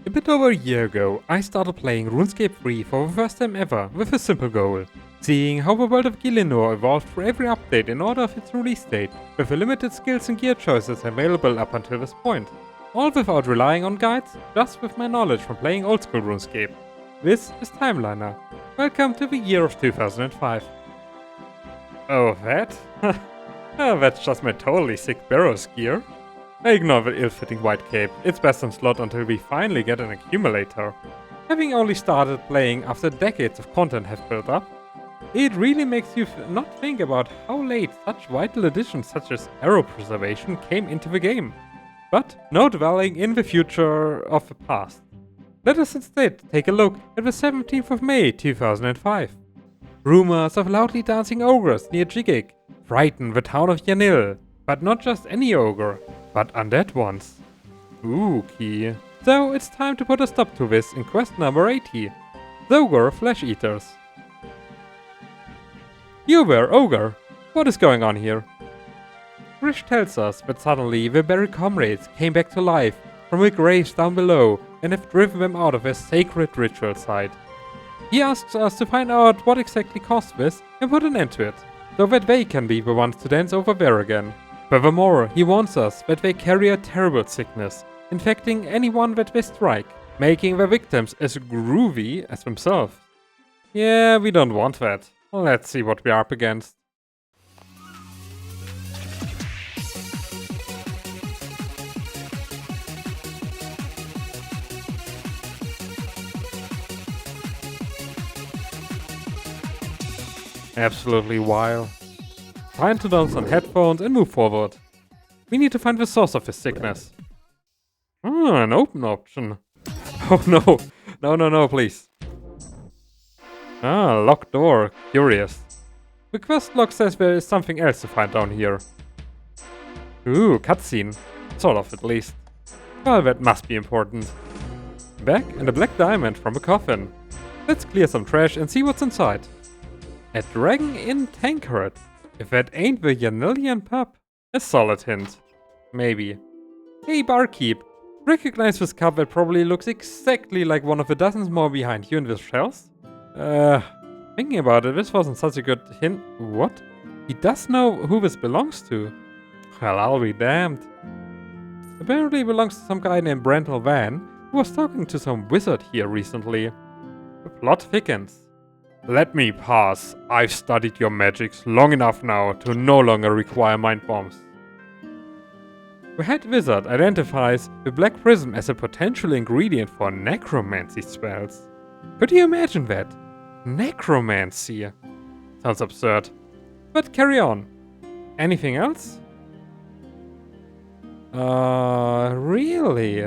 A bit over a year ago, I started playing Runescape 3 for the first time ever with a simple goal. Seeing how the world of Gielinor evolved through every update in order of its release date, with the limited skills and gear choices available up until this point. All without relying on guides, just with my knowledge from playing old school Runescape. This is Timeliner. Welcome to the year of 2005. Oh, that? Oh, that's just my totally sick Barrows gear. I ignore the ill-fitting white cape, it's best on slot until we finally get an accumulator. Having only started playing after decades of content have built up, it really makes you not think about how late such vital additions such as arrow preservation came into the game. But no dwelling in the future of the past. Let us instead take a look at the 17th of May 2005. Rumors of loudly dancing ogres near Jigig frighten the town of Yanil, but not just any ogre, but undead ones. Spooky. So it's time to put a stop to this in quest number 80. Zogre Flesh Eaters. You there, ogre! What is going on here? Grish tells us that suddenly the buried comrades came back to life from the graves down below and have driven them out of their sacred ritual site. He asks us to find out what exactly caused this and put an end to it, so that they can be the ones to dance over there again. Furthermore, he warns us that they carry a terrible sickness, infecting anyone that they strike, making their victims as groovy as themselves. Yeah, we don't want that. Let's see what we are up against. Absolutely wild. Time to don some headphones and move forward. We need to find the source of his sickness. An open option. Oh no. No, please. Locked door. Curious. The quest log says there is something else to find down here. Ooh, cutscene. Sort of, at least. Well, that must be important. Back and a black diamond from a coffin. Let's clear some trash and see what's inside. A Dragon Inn tankard. If that ain't the Yanilian pub. A solid hint. Maybe. Hey barkeep, recognize this cup that probably looks exactly like one of the dozens more behind you in this shelves? Thinking about it, this wasn't such a good hint. What? He does know who this belongs to. Well, I'll be damned. Apparently it belongs to some guy named Brental Van, who was talking to some wizard here recently. The plot thickens. Let me pass. I've studied your magics long enough now to no longer require mind bombs. The head wizard identifies the black prism as a potential ingredient for necromancy spells. Could you imagine that? Necromancy. Sounds absurd. But carry on. Anything else? Really?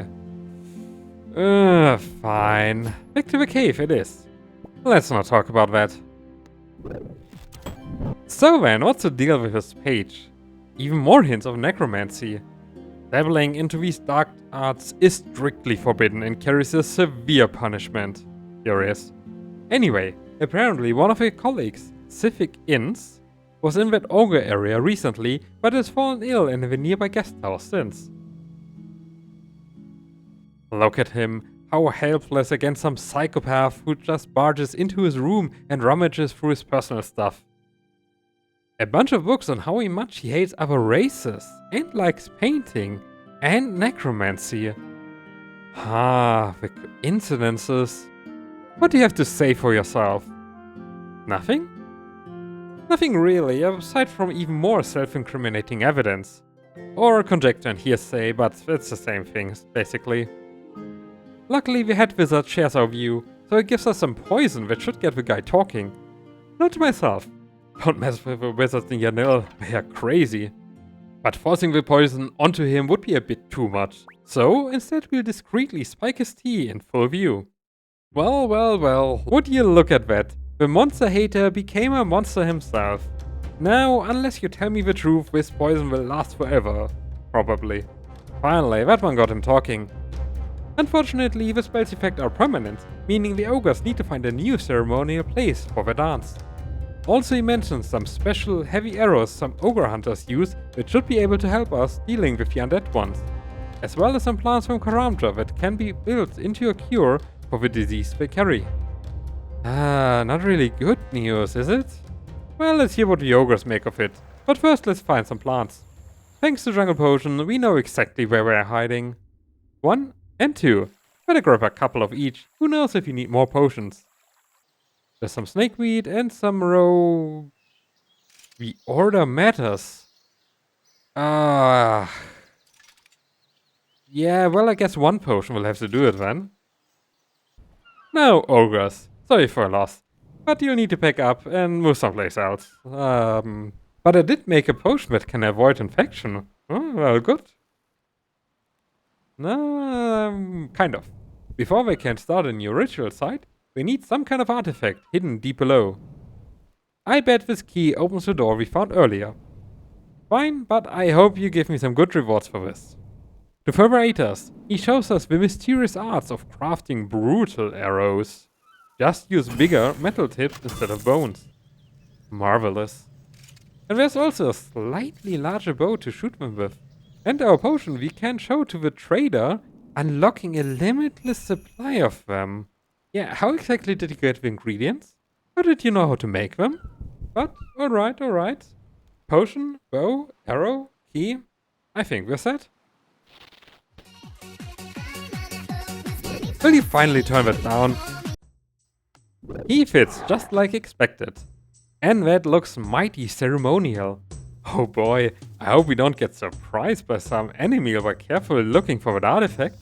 Fine. Back to the cave it is. Let's not talk about that. So then, what's the deal with this page? Even more hints of necromancy. Dabbling into these dark arts is strictly forbidden and carries a severe punishment. Curious. Anyway, apparently one of your colleagues, Civic Inns, was in that ogre area recently, but has fallen ill in the nearby guest house since. Look at him. How helpless against some psychopath who just barges into his room and rummages through his personal stuff. A bunch of books on how much he hates other races and likes painting and necromancy. The coincidences. What do you have to say for yourself? Nothing? Nothing really, aside from even more self-incriminating evidence. Or conjecture and hearsay, but it's the same thing, basically. Luckily, the head wizard shares our view, so it gives us some poison that should get the guy talking. Note to myself, don't mess with the wizards in Yanil, they are crazy. But forcing the poison onto him would be a bit too much, so instead we'll discreetly spike his tea in full view. Well, would you look at that? The monster hater became a monster himself. Now, unless you tell me the truth, this poison will last forever. Probably. Finally, that one got him talking. Unfortunately, the spell's effects are permanent, meaning the ogres need to find a new ceremonial place for the dance. Also, he mentions some special heavy arrows some ogre hunters use that should be able to help us dealing with the undead ones. as well as some plants from Karamja that can be built into a cure for the disease they carry. Not really good news, is it? Well, let's hear what the ogres make of it. But first, let's find some plants. Thanks to Jungle Potion, we know exactly where we're hiding. 1 and 2. Better grab a couple of each. Who knows if you need more potions. There's some snakeweed and some The order matters. Yeah, well, I guess 1 potion will have to do it then. Now, ogres. Sorry for a loss. But you'll need to pick up and move someplace else. But I did make a potion that can avoid infection. Oh, well, good. Kind of. Before we can start a new ritual site, we need some kind of artifact hidden deep below. I bet this key opens the door we found earlier. Fine, but I hope you give me some good rewards for this. To further aid us, he shows us the mysterious arts of crafting brutal arrows. Just use bigger metal tips instead of bones. Marvelous. And there's also a slightly larger bow to shoot them with. And our potion we can show to the trader, unlocking a limitless supply of them. Yeah, how exactly did you get the ingredients? How did you know how to make them? But, alright. Potion, bow, arrow, key. I think we're set. Will you finally turn that down? He fits just like expected. And that looks mighty ceremonial. Oh boy, I hope we don't get surprised by some enemy over carefully looking for that artifact.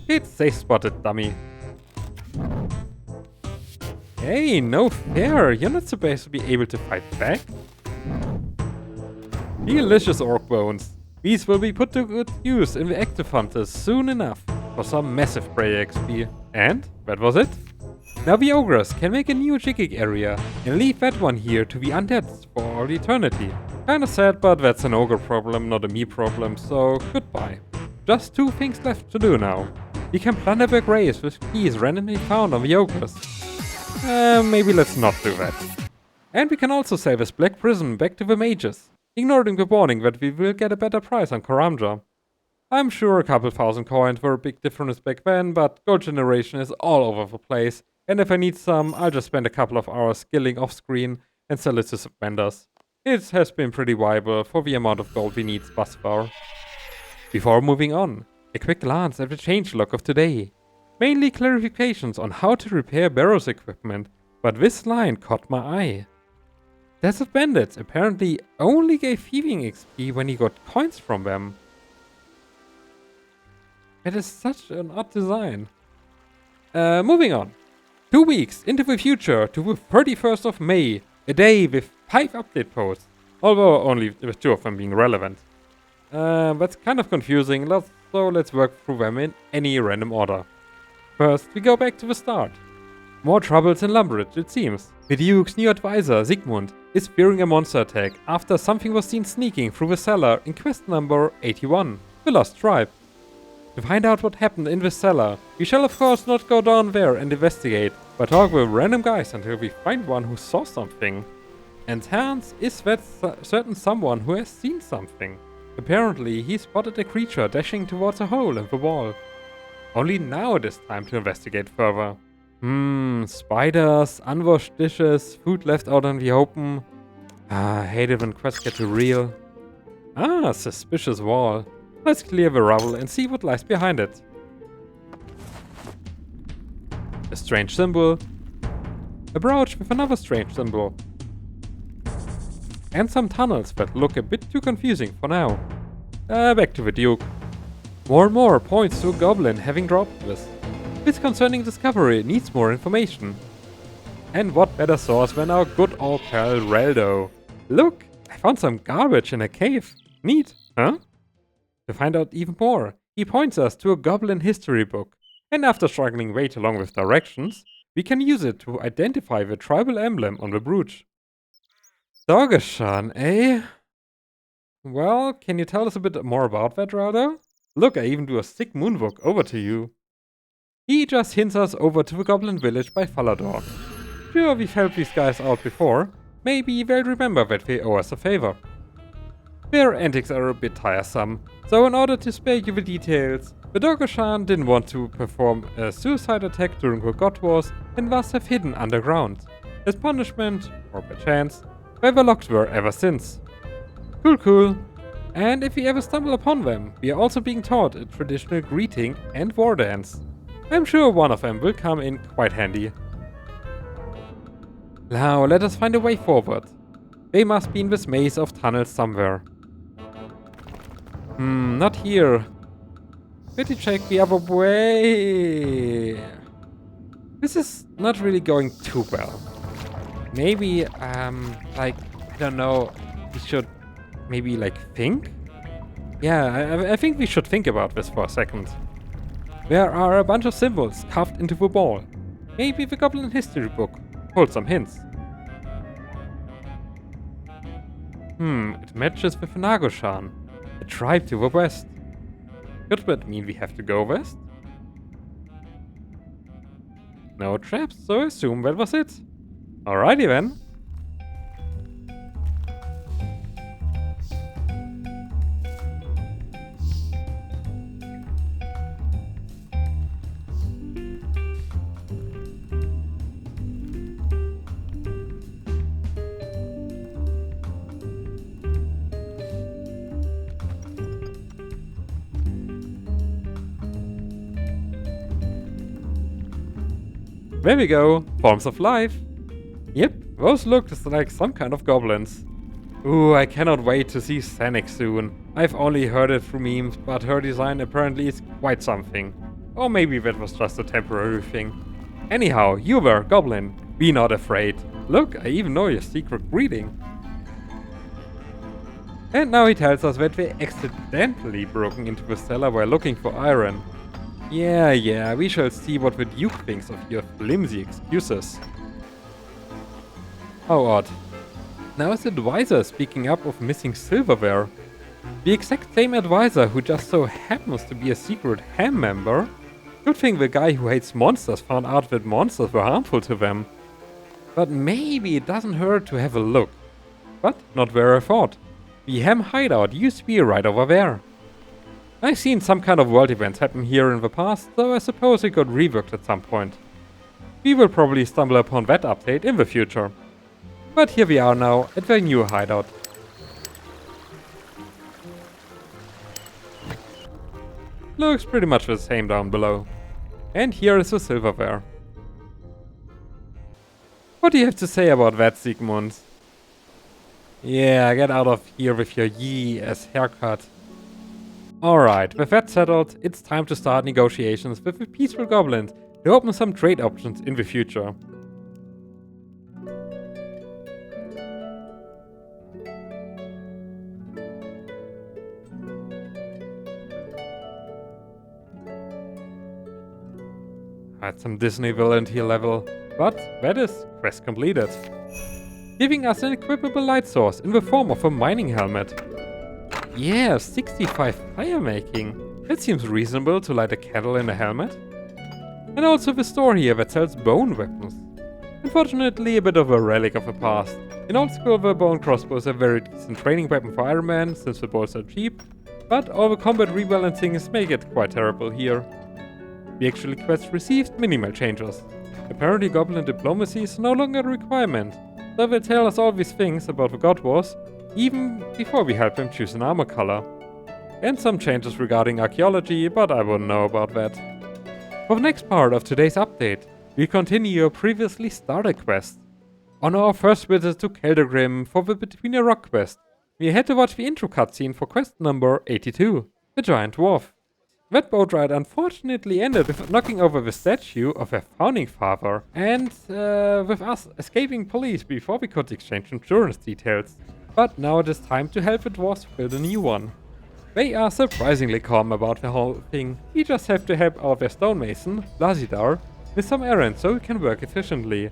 It's safe spotted, dummy. Hey, no fair, you're not supposed to be able to fight back. Delicious orc bones. These will be put to good use in the active hunters soon enough for some massive prey XP. And that was it. Now the ogres can make a new jigging area and leave that one here to be undead for all eternity. Kinda sad, but that's an ogre problem, not a me problem, so goodbye. Just 2 things left to do now. We can plunder their graves with keys randomly found on the ogres. Maybe let's not do that. And we can also sell this black prism back to the mages, ignoring the warning that we will get a better price on Karamja. I'm sure a couple thousand coins were a big difference back then, but gold generation is all over the place. And if I need some, I'll just spend a couple of hours skilling off screen and sell it to some vendors. It has been pretty viable for the amount of gold we need thus far. Before moving on, a quick glance at the changelog of today. Mainly clarifications on how to repair Barrow's equipment, but this line caught my eye. Desert Bandits apparently only gave thieving XP when he got coins from them. It is such an odd design. Moving on. 2 weeks into the future to the 31st of May, a day with 5 update posts, although only with 2 of them being relevant. That's kind of confusing, so let's work through them in any random order. First, we go back to the start. More troubles in Lumbridge, it seems. The Duke's new advisor, Sigmund, is fearing a monster attack after something was seen sneaking through the cellar in quest number 81, the Lost Tribe. To find out what happened in the cellar, we shall of course not go down there and investigate, but talk with random guys until we find one who saw something. And Hans is that certain someone who has seen something. Apparently, he spotted a creature dashing towards a hole in the wall. Only now it is time to investigate further. Spiders, unwashed dishes, food left out in the open. I hate it when quests get too real. A suspicious wall. Let's clear the rubble and see what lies behind it. A strange symbol. A brooch with another strange symbol. And some tunnels that look a bit too confusing for now. Back to the Duke. More and more points to a goblin having dropped this. This concerning discovery needs more information. And what better source than our good old pal Reldo. Look, I found some garbage in a cave. Neat, huh? To find out even more, he points us to a goblin history book. And after struggling way too long with directions, we can use it to identify the tribal emblem on the brooch. Dogashan, eh? Well, can you tell us a bit more about that, Reldo? Look, I even do a sick moonbook over to you. He just hints us over to the goblin village by Falador. Sure, we've helped these guys out before. Maybe they'll remember that they owe us a favor. Their antics are a bit tiresome, so in order to spare you the details, the Dogo-shan didn't want to perform a suicide attack during the God Wars and thus have hidden underground. As punishment, or perchance, they were locked there ever since. Cool. And if we ever stumble upon them, we are also being taught a traditional greeting and war dance. I'm sure one of them will come in quite handy. Now let us find a way forward. They must be in this maze of tunnels somewhere. Not here. Better check the other way. This is not really going too well. Maybe, I don't know, we should maybe, think? Yeah, I think we should think about this for a second. There are a bunch of symbols carved into the wall. Maybe the Goblin History book holds some hints. It matches with Nago-shan, a tribe to the west. Could that mean we have to go west? No traps, so I assume that was it. Alrighty then. There we go, forms of life. Yep, those look like some kind of goblins. Ooh, I cannot wait to see Sanic soon. I've only heard it through memes, but her design apparently is quite something. Or maybe that was just a temporary thing. Anyhow, you were goblin. Be not afraid. Look, I even know your secret greeting. And now he tells us that they accidentally broken into the cellar while looking for iron. Yeah, we shall see what the Duke thinks of your flimsy excuses. How odd. Now his advisor speaking up of missing silverware. The exact same advisor who just so happens to be a secret ham member. You'd think the guy who hates monsters found out that monsters were harmful to them. But maybe it doesn't hurt to have a look. But not where I thought. The ham hideout used to be right over there. I've seen some kind of world events happen here in the past, so I suppose it got reworked at some point. We will probably stumble upon that update in the future. But here we are now at the new hideout. Looks pretty much the same down below. And here is the silverware. What do you have to say about that, Sigmund? Yeah, get out of here with your yee-ass haircut. Alright, with that settled, it's time to start negotiations with the peaceful goblins to open some trade options in the future. Had some Disney villain here level, but that is quest completed. Giving us an equipable light source in the form of a mining helmet. Yeah, 65 fire making. That seems reasonable to light a candle in a helmet. And also the store here that sells bone weapons. Unfortunately a bit of a relic of the past. In old school the bone crossbow is a very decent training weapon for Ironman since the bolts are cheap, but all the combat rebalancings make it quite terrible here. The actual quest received minimal changes. Apparently goblin diplomacy is no longer a requirement, so they'll tell us all these things about the God Wars even before we help them choose an armor color. And some changes regarding archaeology, but I wouldn't know about that. For the next part of today's update, we continue a previously started quest. On our first visit to Keldegrim for the Between a Rock quest, we had to watch the intro cutscene for quest number 82, the Giant Dwarf. That boat ride unfortunately ended with knocking over the statue of their founding father, and with us escaping police before we could exchange insurance details. But now it is time to help the dwarves build a new one. They are surprisingly calm about the whole thing. We just have to help out their stonemason, Lazidar, with some errands so he can work efficiently.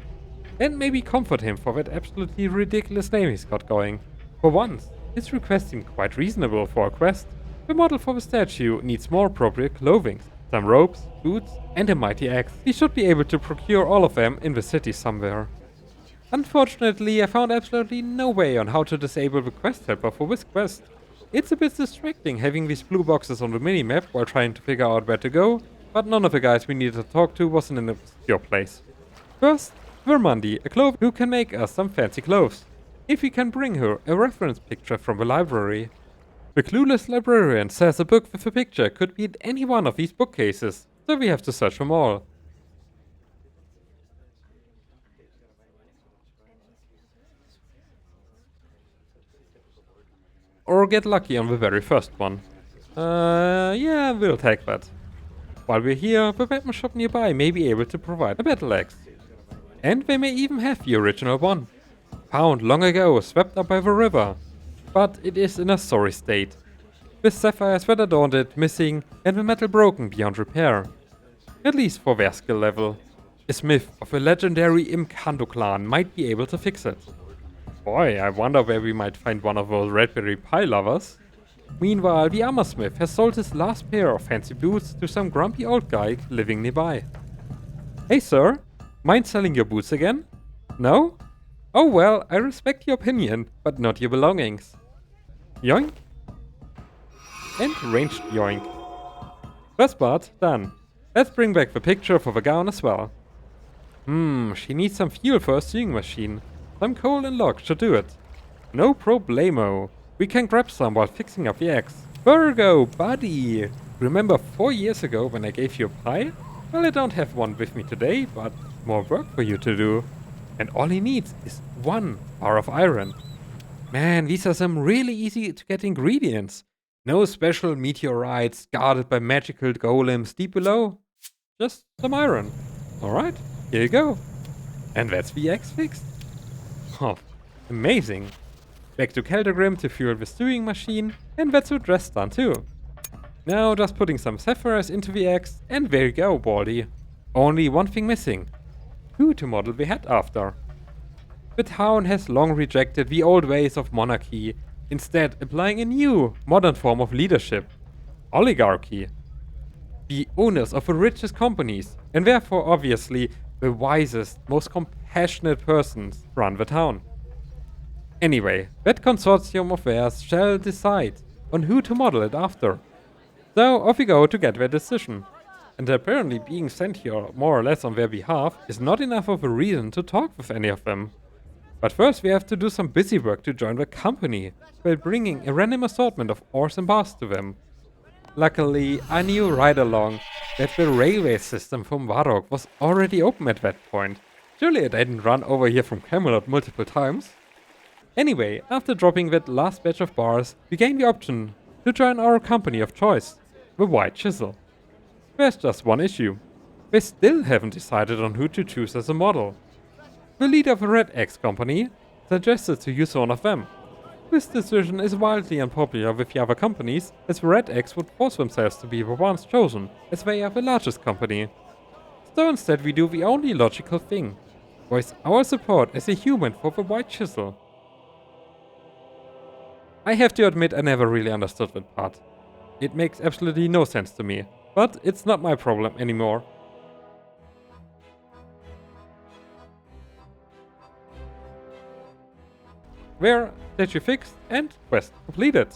And maybe comfort him for that absolutely ridiculous name he's got going. For once, his request seemed quite reasonable for a quest. The model for the statue needs more appropriate clothing, some ropes, boots, and a mighty axe. We should be able to procure all of them in the city somewhere. Unfortunately, I found absolutely no way on how to disable the quest helper for this quest. It's a bit distracting having these blue boxes on the minimap while trying to figure out where to go, but none of the guys we needed to talk to was in a secure place. First, Vermundi, a clothes who can make us some fancy clothes. If we can bring her a reference picture from the library. The clueless librarian says a book with a picture could be in any one of these bookcases, so we have to search them all. Or get lucky on the very first one. Yeah, we'll take that. While we're here, the weapon shop nearby may be able to provide a battle axe. And they may even have the original one. Found long ago, swept up by the river. But it is in a sorry state. With sapphires that adorned it missing and the metal broken beyond repair. At least for their skill level. A smith of a legendary Imkando clan might be able to fix it. Boy, I wonder where we might find one of those Raspberry Pi lovers. Meanwhile, the armor smith has sold his last pair of fancy boots to some grumpy old guy living nearby. Hey sir, mind selling your boots again? No? Oh well, I respect your opinion, but not your belongings. Yoink. And ranged yoink. First part, done. Let's bring back the picture for the gown as well. She needs some fuel for a sewing machine. Some coal and logs should do it. No problemo. We can grab some while fixing up the axe. Virgo, buddy! Remember 4 years ago when I gave you a pie? Well, I don't have one with me today, but more work for you to do. And all he needs is 1 bar of iron. Man, these are some really easy to get ingredients. No special meteorites guarded by magical golems deep below. Just some iron. Alright, here you go. And that's the axe fixed. Oh, amazing. Back to Keldergrim to fuel the stewing machine, and that's the dress done too. Now just putting some sapphires into the axe, and there you go, Baldy. Only one thing missing. Who to model the head after. The town has long rejected the old ways of monarchy, instead applying a new, modern form of leadership. Oligarchy. The owners of the richest companies, and therefore obviously the wisest, most compassionate persons run the town. Anyway, that consortium of theirs shall decide on who to model it after. So off we go to get their decision. And apparently being sent here more or less on their behalf is not enough of a reason to talk with any of them. But first we have to do some busy work to join the company by bringing a random assortment of ores and bars to them. Luckily, I knew right along that the railway system from Varrock was already open at that point. Surely I didn't run over here from Camelot multiple times. Anyway, after dropping that last batch of bars, we gained the option to join our company of choice, the White Chisel. There's just one issue. They still haven't decided on who to choose as a model. The leader of the Red Axe company suggested to use one of them. This decision is wildly unpopular with the other companies, as the Red Axe would force themselves to be the ones chosen, as they are the largest company. So instead we do the only logical thing. Voice our support as a human for the White Chisel. I have to admit I never really understood that part. It makes absolutely no sense to me, but it's not my problem anymore. There, statue fixed and quest completed.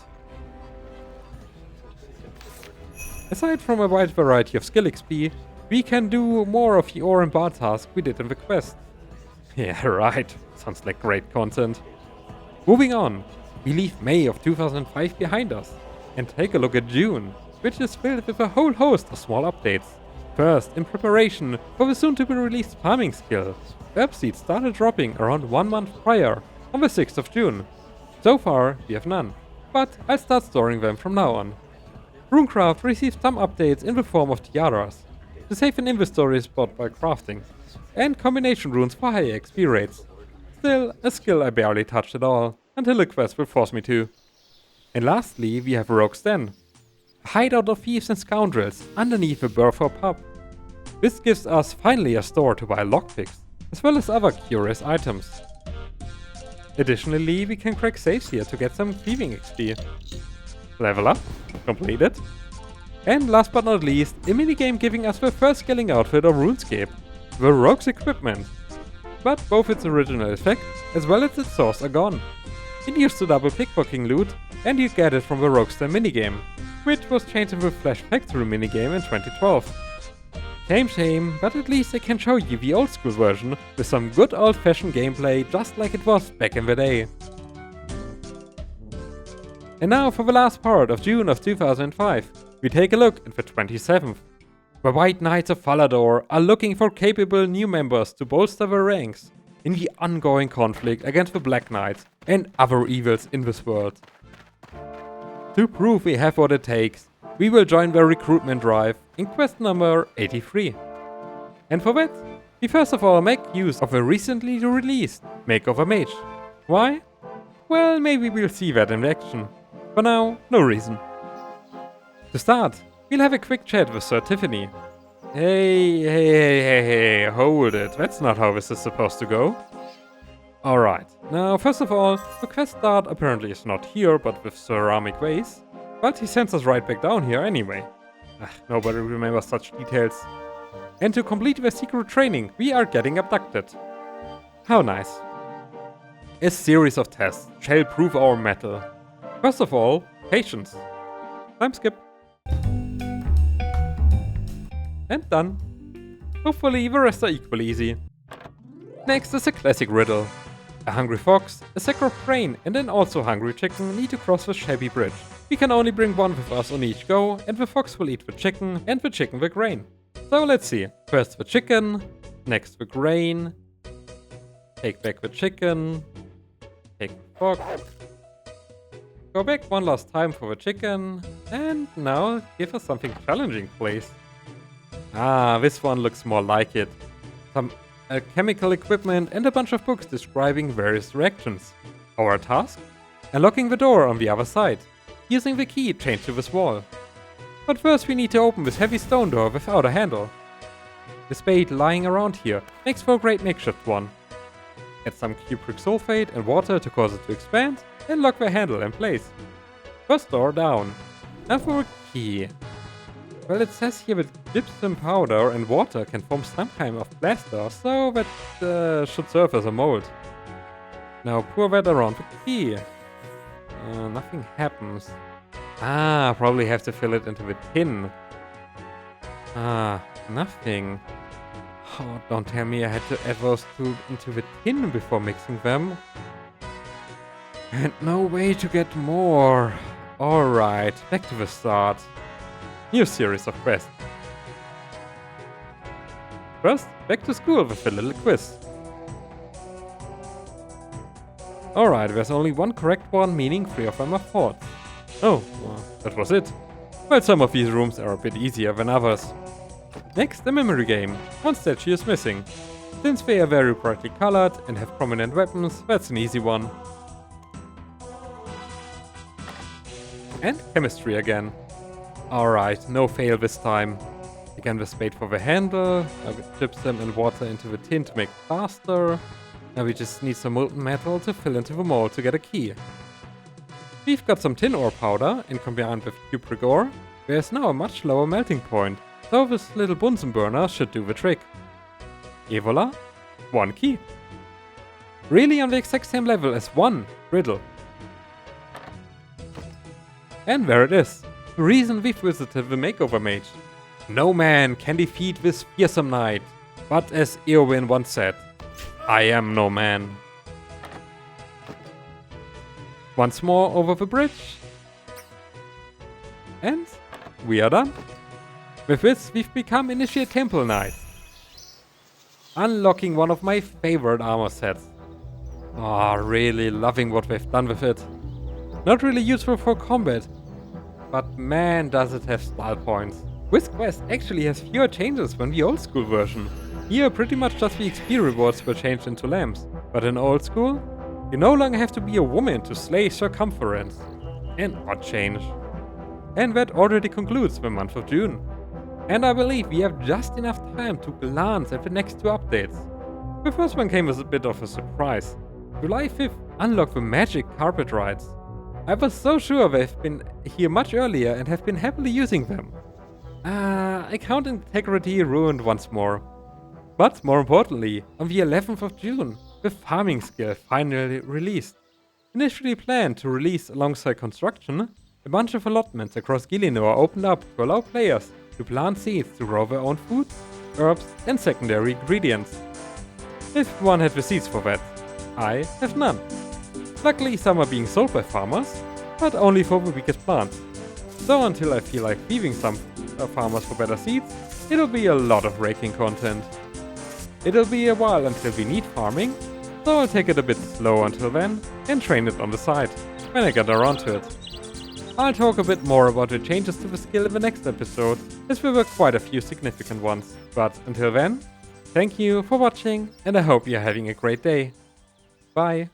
Aside from a wide variety of skill XP, we can do more of the ore and bar task we did in the quest. Yeah, right, sounds like great content. Moving on, we leave May of 2005 behind us and take a look at June, which is filled with a whole host of small updates. First, in preparation for the soon-to-be released farming skill, herb seeds started dropping around 1 month prior, on the 6th of June. So far, we have none, but I'll start storing them from now on. Runecraft received some updates in the form of tiaras, to save an inventory spot while crafting, and combination runes for higher XP rates. Still, a skill I barely touched at all, until a quest will force me to. And lastly, we have Rogue's Den, a hideout of thieves and scoundrels underneath the Burford pub. This gives us finally a store to buy lockpicks, as well as other curious items. Additionally, we can crack saves here to get some thieving XP. Level up, completed. And last but not least, a minigame giving us the first scaling outfit of Runescape, the Rogue's Equipment. But both its original effect, as well as its source are gone. It used to double pickpocketing loot, and you get it from the Rockstar minigame, which was changed into the Flash Factory minigame in 2012. Shame, but at least I can show you the old school version with some good old fashioned gameplay just like it was back in the day. And now for the last part of June of 2005, we take a look at the 27th. The White Knights of Falador are looking for capable new members to bolster their ranks in the ongoing conflict against the Black Knights and other evils in this world. To prove we have what it takes, we will join the Recruitment Drive in quest number 83. And for that, we first of all make use of the recently released Makeover Mage. Why? Well, maybe we'll see that in action. For now, no reason. To start, we'll have a quick chat with Sir Tiffany. Hey, hold it. That's not how this is supposed to go. Alright, now first of all, the quest start apparently is not here, but with ceramic vase. But he sends us right back down here anyway. Nobody remembers such details. And to complete the secret training, we are getting abducted. How nice. A series of tests shall prove our mettle. First of all, patience. Time skip. And done. Hopefully the rest are equally easy. Next is a classic riddle. A hungry fox, a sack of grain, and an also hungry chicken need to cross the shabby bridge. We can only bring one with us on each go, and the fox will eat the chicken, and the chicken the grain. So let's see. First the chicken, next the grain. Take back the chicken. Take the fox. Go back one last time for the chicken. And now give us something challenging, please. Ah, this one looks more like it. Some chemical equipment and a bunch of books describing various directions. Our task? Unlocking the door on the other side. Using the key chained to this wall. But first we need to open this heavy stone door without a handle. The spade lying around here makes for a great makeshift one. Add some cupric sulfate and water to cause it to expand and lock the handle in place. First door down. Now for a key. Well, it says here that gypsum powder and water can form some kind of plaster, so that should serve as a mold. Now pour that around the key. Nothing happens. Probably have to fill it into the tin. Nothing. Oh, don't tell me I had to add those two into the tin before mixing them. And no way to get more. Alright, back to the start. New series of quests. First, back to school with a little quiz. Alright, there's only one correct one, meaning 3 of them are false. Oh, well, that was it. Well, some of these rooms are a bit easier than others. Next, a memory game. One statue is missing. Since they are very brightly colored and have prominent weapons, that's an easy one. And chemistry again. Alright, no fail this time. Again the spade for the handle, now we gypsum and water into the tin to make it faster. Now we just need some molten metal to fill into the mold to get a key. We've got some tin ore powder, and combined with cupric ore, there's now a much lower melting point, so this little Bunsen burner should do the trick. Et voila, one key. Really on the exact same level as one riddle. And there it is. The reason we've visited the Makeover Mage. No man can defeat this fearsome knight, but as Eowyn once said, I am no man. Once more over the bridge. And we are done. With this, we've become Initiate Temple Knights. Unlocking one of my favorite armor sets. Really loving what they've done with it. Not really useful for combat, but man does it have style points. This quest actually has fewer changes than the old school version. Here pretty much just the XP rewards were changed into lamps, but in old school, you no longer have to be a woman to slay circumference. An odd change. And that already concludes the month of June. And I believe we have just enough time to glance at the next 2 updates. The first one came as a bit of a surprise. July 5th unlocked the magic carpet rides. I was so sure they've been here much earlier and have been happily using them. Account integrity ruined once more. But more importantly, on the 11th of June, the farming skill finally released. Initially planned to release alongside construction, a bunch of allotments across Gielinor opened up to allow players to plant seeds to grow their own food, herbs and secondary ingredients. If one had the seeds for that, I have none. Luckily some are being sold by farmers, but only for the weakest plants. So until I feel like thieving some farmers for better seeds, it'll be a lot of raking content. It'll be a while until we need farming, so I'll take it a bit slow until then and train it on the side, when I get around to it. I'll talk a bit more about the changes to the skill in the next episode, as there were quite a few significant ones. But until then, thank you for watching and I hope you're having a great day. Bye!